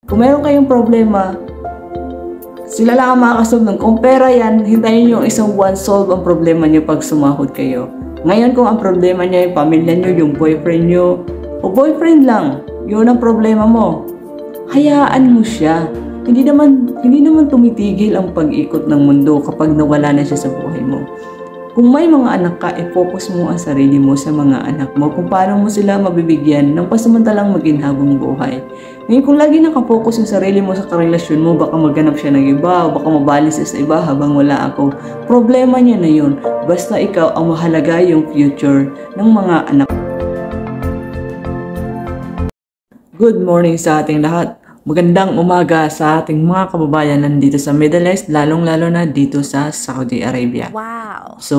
Kung meron kayong problema, sila lang ang makakasolve nun. Kung pera yan, hintayin nyo isang buwan solve ang problema nyo pag sumahod kayo. Ngayon kung ang problema nyo yung pamilya nyo, yung boyfriend nyo, o boyfriend lang, yun ang problema mo, hayaan mo siya. Hindi naman tumitigil ang pag-ikot ng mundo kapag nawala na siya sa buhay mo. Kung may mga anak ka, i-focus mo ang sarili mo sa mga anak mo kung paano mo sila mabibigyan ng pasamantalang maginhawang buhay. Ngayon kung lagi nakapokus yung sarili mo sa karelasyon mo, baka maghanap siya ng iba o baka mabalis sa iba habang wala ako. Problema niya na yun. Basta ikaw ang mahalaga yung future ng mga anak. Good morning sa ating lahat. Magandang umaga sa ating mga kababayan nandito sa Middle East, lalong-lalo na dito sa Saudi Arabia. Wow! So,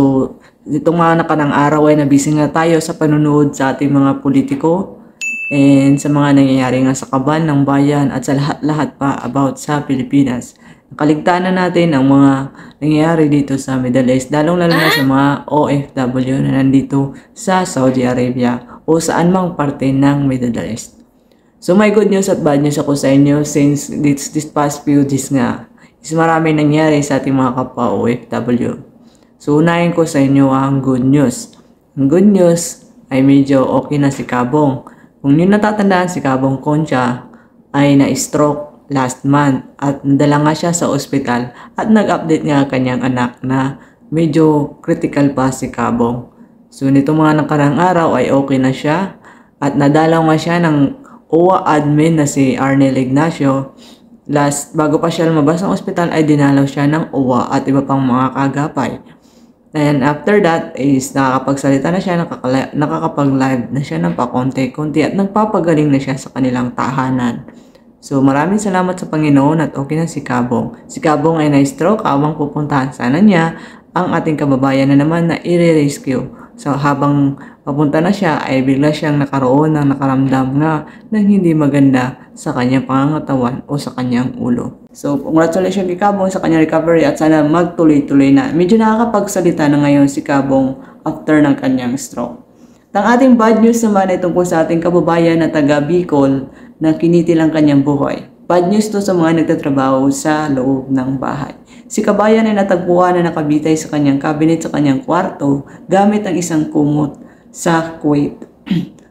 itong mga nakanang araw ay nabisi nga tayo sa panunood sa ating mga politiko and sa mga nangyayari nga sa kaban ng bayan at sa lahat-lahat pa about sa Pilipinas. Nakaligtaan na natin ang mga nangyayari dito sa Middle East, lalong-lalo na sa mga OFW na nandito sa Saudi Arabia o saan mang parte ng Middle East. So may good news at bad news ako sa inyo since this past few days nga is marami nangyari sa ating mga kapwa OFW. So unahin ko sa inyo ang good news. Ang good news ay medyo okay na si Kabong. Kung nyo natatandaan, si Kabong Concha ay na-stroke last month at nadala nga siya sa ospital at nag-update nga kanyang anak na medyo critical pa si Kabong. So nitong mga nakarang araw ay okay na siya at nadalaw nga siya ng OWA admin na si Arnel Ignacio. Bago pa siya lumabas ng ospital ay dinalaw siya ng OWA at iba pang mga kagapay. And after that is nakakapagsalita na siya, nakakapag-live na siya ng pakonti-konti at nagpapagaling na siya sa kanilang tahanan. So maraming salamat sa Panginoon at okay na si Kabong. Si Kabong ay na-stroke, habang pupuntahan sana niya ang ating kababayan na naman na i-rescue. So habang papunta na siya ay bigla siyang nakaroon ng nakaramdam nga ng hindi maganda sa kanyang pangangatawan o sa kanyang ulo. So congratulations kay Kabong sa kanyang recovery at sana magtuloy-tuloy na. Medyo nakakapagsalita na ngayon si Kabong after ng kanyang stroke. Ang ating bad news naman ay tungkol sa ating kababayan na taga Bicol na kinitil ang kanyang buhay. Bad news to sa mga nagtatrabaho sa loob ng bahay. Si kabayan ay natagpuan na nakabitay sa kanyang cabinet sa kanyang kwarto gamit ang isang kumot sa Kuwait.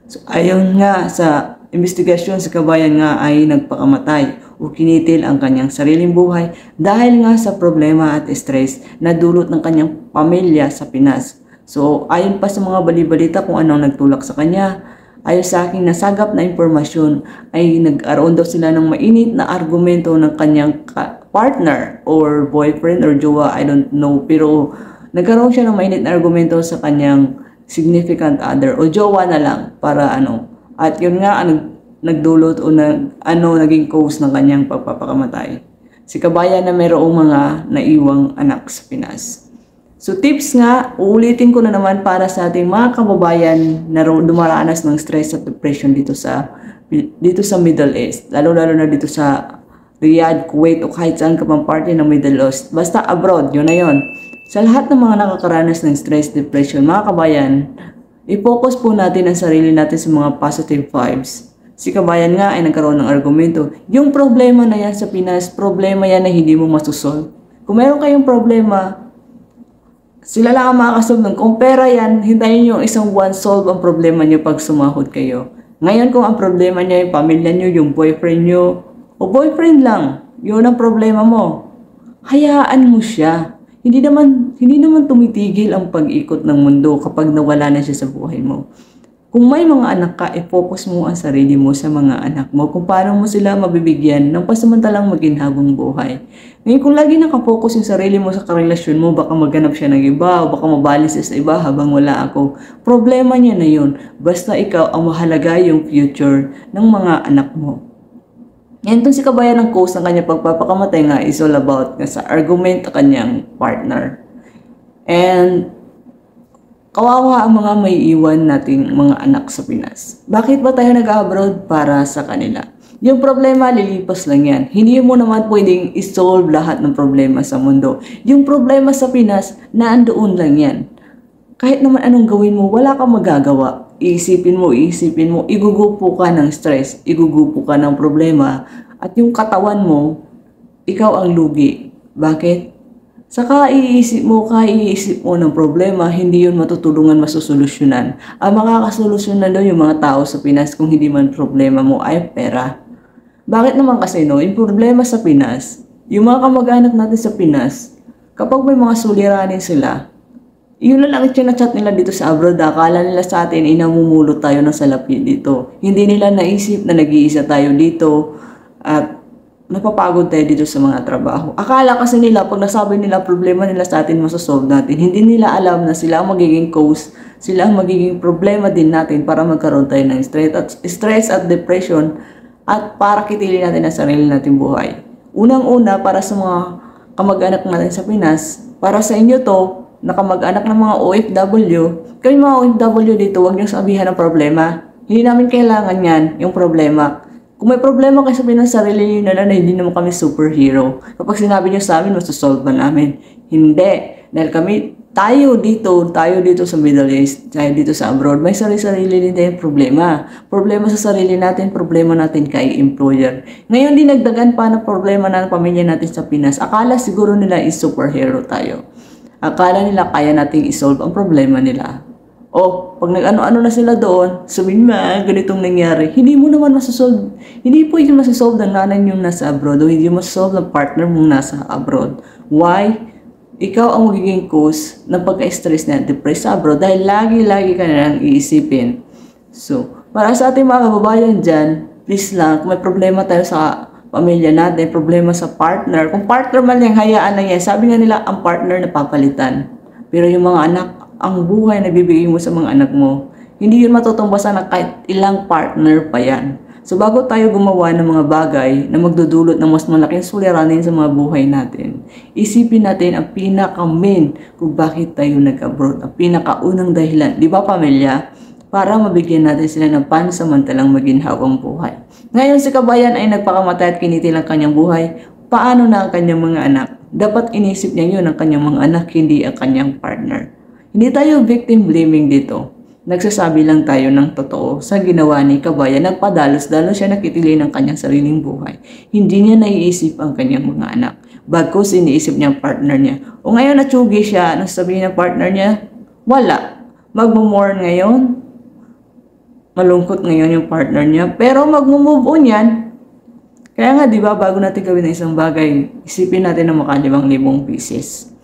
So, ayon nga sa investigasyon, si kabayan nga ay nagpakamatay o kinitil ang kanyang sariling buhay dahil nga sa problema at stress na dulot ng kanyang pamilya sa Pinas. So ayon pa sa mga balibalita kung anong nagtulak sa kanya, ayon sa aking nasagap na impormasyon ay nagkaroon daw sila ng mainit na argumento ng kanyang partner or boyfriend or jowa, I don't know, pero nagkaroon siya ng mainit na argumento sa kanyang significant other o jowa na lang para at yun nga nagdulot o naging cause ng kanyang pagpapakamatay. Si kabayan na mayroong mga naiwang anak sa Pinas. So tips nga, uulitin ko na naman para sa ating mga kababayan na dumaranas ng stress at depression dito sa Middle East. Lalo-lalo na dito sa Riyadh, Kuwait o kahit saan ka pang parte ng Middle East. Basta abroad, yun na yun. Sa lahat ng mga nakakaranas ng stress, depression, mga kabayan, i-focus po natin ang sarili natin sa mga positive vibes. Si kabayan nga ay nagkaroon ng argumento. Yung problema na yan sa Pinas, problema yan na hindi mo masusolve. Kung meron kayong problema, sila lang ang makakasolve nun. Kung pera yan, hintayin nyo isang buwan solve ang problema nyo pag sumahod kayo. Ngayon kung ang problema nyo yung pamilya nyo, yung boyfriend nyo, o boyfriend lang, yun ang problema mo, hayaan mo siya. Hindi naman tumitigil ang pag-ikot ng mundo kapag nawala na siya sa buhay mo. Kung may mga anak ka, i-focus mo ang sarili mo sa mga anak mo kung paano mo sila mabibigyan ng pasamantalang maginhawang buhay. Ngayon kung lagi nakapokus yung sarili mo sa karelasyon mo, baka maghanap siya ng iba o baka mabalis sa iba habang wala ako. Problema niya na yun. Basta ikaw ang mahalaga yung future ng mga anak mo. Yan itong si kabayan ng cause ng kanyang pagpapakamatay nga is all about sa argument ng kanyang partner. And kawawa ang mga may iwan nating mga anak sa Pinas. Bakit ba tayo nag-abroad? Para sa kanila. Yung problema, lilipas lang yan. Hindi mo naman pwedeng isolve lahat ng problema sa mundo. Yung problema sa Pinas, naandoon lang yan. Kahit naman anong gawin mo, wala kang magagawa. Iisipin mo, igugupo ka ng stress, igugupo ka ng problema, At yung katawan mo, ikaw ang lugi. Bakit? Sa kaiisip mo ng problema, hindi yun matutulungan, masusolusyonan. Ang makakasolusyonan daw yung mga tao sa Pinas kung hindi man problema mo ay pera. Bakit naman kasi no, yung problema sa Pinas, yung mga kamag-anak natin sa Pinas, kapag may mga suliranin sila, yun lang ang chinachat nila dito sa abroad. Akala nila sa atin, inamumulot tayo ng salapi dito. Hindi nila naisip na nag-iisa tayo dito at napapagod tayo dito sa mga trabaho. Akala kasi nila, pag nasabi nila problema nila sa atin, masasolve natin. Hindi nila alam na sila ang magiging cause, sila ang magiging problema din natin para magkaroon tayo ng stress at depression at para kitilin natin ang sarili natin buhay. Unang-una, para sa mga kamag-anak natin sa Pinas, para sa inyo to, na kamag-anak ng mga OFW, kayo mga OFW dito, huwag niyo sabihan ng problema. Hindi namin kailangan yan, yung problema. Kung may problema kayo sabihin ng sarili niyo na hindi naman kami superhero. Kapag sinabi niyo sa amin, masasolve ba namin? Hindi. Dahil tayo dito sa Middle East, tayo dito sa abroad, may sarili-sarili din tayong problema. Problema sa sarili natin, problema natin kay employer. Ngayon, dinagdagan pa na problema ng pamilya natin sa Pinas. Akala siguro nila is superhero tayo. Akala nila kaya nating isolve ang problema nila. O, pag nag-ano-ano na sila doon, sabihin ganitong nangyari, hindi mo naman masasolve. Hindi po yung masasolve ng nanay yung nasa abroad o hindi mo masasolve ng partner mong nasa abroad. Why? Ikaw ang magiging cause ng pagka-stress na depressed sa abroad dahil lagi-lagi ka na lang iisipin. So, para sa ating mga kababayan dyan, please lang, kung may problema tayo sa pamilya natin, problema sa partner. Kung partner man lang, hayaan na yan. Sabi nga nila, ang partner na papalitan. Pero yung mga anak, ang buhay na bibigay mo sa mga anak mo, hindi yun matutumbasan na kahit ilang partner pa yan. So bago tayo gumawa ng mga bagay na magdudulot ng mas malaking suliranin sa mga buhay natin, isipin natin ang pinaka-main kung bakit tayo nag-abroad. Ang pinaka-unang dahilan. Di ba pamilya? Para mabigyan natin sila ng pansamantalang maginhawang buhay. Ngayon si kabayan ay nagpakamatay at kinitil ang kanyang buhay. Paano na ang kanyang mga anak? Dapat inisip niya yun ang kanyang mga anak, hindi ang kanyang partner. Hindi tayo victim blaming dito. Nagsasabi lang tayo ng totoo sa ginawa ni kabayan. Nagpadalos-dalos siya nakitili ng kanyang sariling buhay. Hindi niya naiisip ang kanyang mga anak. Bagkus iniisip niya ang partner niya. O ngayon natsugi siya, nasabihin ng partner niya, wala. Magmumorn ngayon. Malungkot ngayon yung partner niya. Pero mag-move on yan. Kaya nga, di ba, bago natin gawin ng isang bagay, isipin natin na ₱5,000 pieces.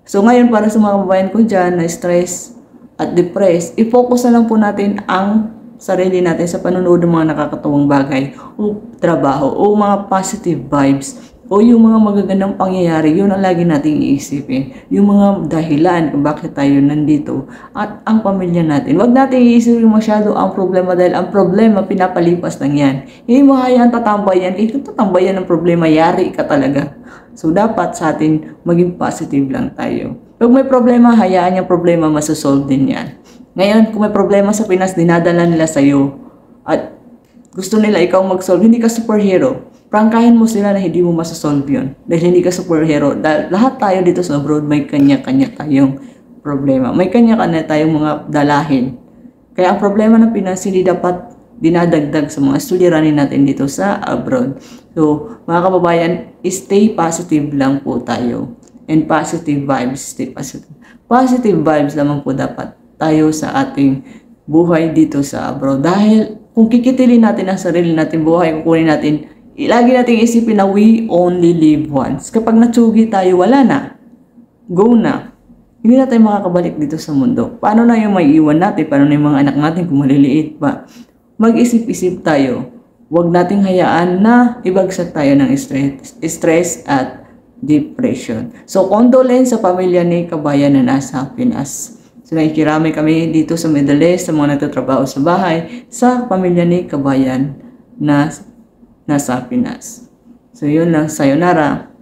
So ngayon, para sa mga kababayan ko dyan na stress at depressed, i-focus na lang po natin ang sarili natin sa panonood ng mga nakakatuwang bagay o trabaho o mga positive vibes o yung mga magagandang pangyayari. Yun ang lagi nating iisipin. Yung mga dahilan kung bakit tayo nandito at ang pamilya natin. Huwag natin iisipin masyado ang problema dahil ang problema pinapalipas lang yan. Hindi mo hayaan tatambayan. Kung tatambayan ng problema, yari ka talaga. So dapat sa atin maging positive lang tayo. Pag may problema, hayaan yung problema, masasolve din yan. Ngayon, kung may problema sa Pinas, dinadala nila sa'yo at gusto nila ikaw mag-solve, hindi ka superhero. Prangkahin mo sila na hindi mo masasolve yun. Dahil hindi ka superhero. Dahil lahat tayo dito sa abroad, may kanya-kanya tayong problema. May kanya-kanya tayong mga dalahin. Kaya ang problema ng Pinas, hindi dapat dinadagdag sa mga suliranin natin dito sa abroad. So, mga kababayan, stay positive lang po tayo. And positive vibes, stay positive. Positive vibes naman po dapat tayo sa ating buhay dito sa abroad. Dahil kung kikitilin natin ang sarili natin buhay, kukunin natin, lagi natin isipin na we only live once. Kapag natsugi tayo, wala na. Go na. Hindi na tayo makakabalik dito sa mundo. Paano na yung may iwan natin? Paano na yung mga anak natin kung maliliit pa? Mag-isip-isip tayo. Huwag nating hayaan na ibagsak tayo ng stress at depression. So, condolence sa pamilya ni kabayan na nasa Pinas. So, nakikiramay kami dito sa Middle East, sa mga nagtatrabaho sa bahay, sa pamilya ni kabayan na nasa Pinas. So, yun lang. Sayonara.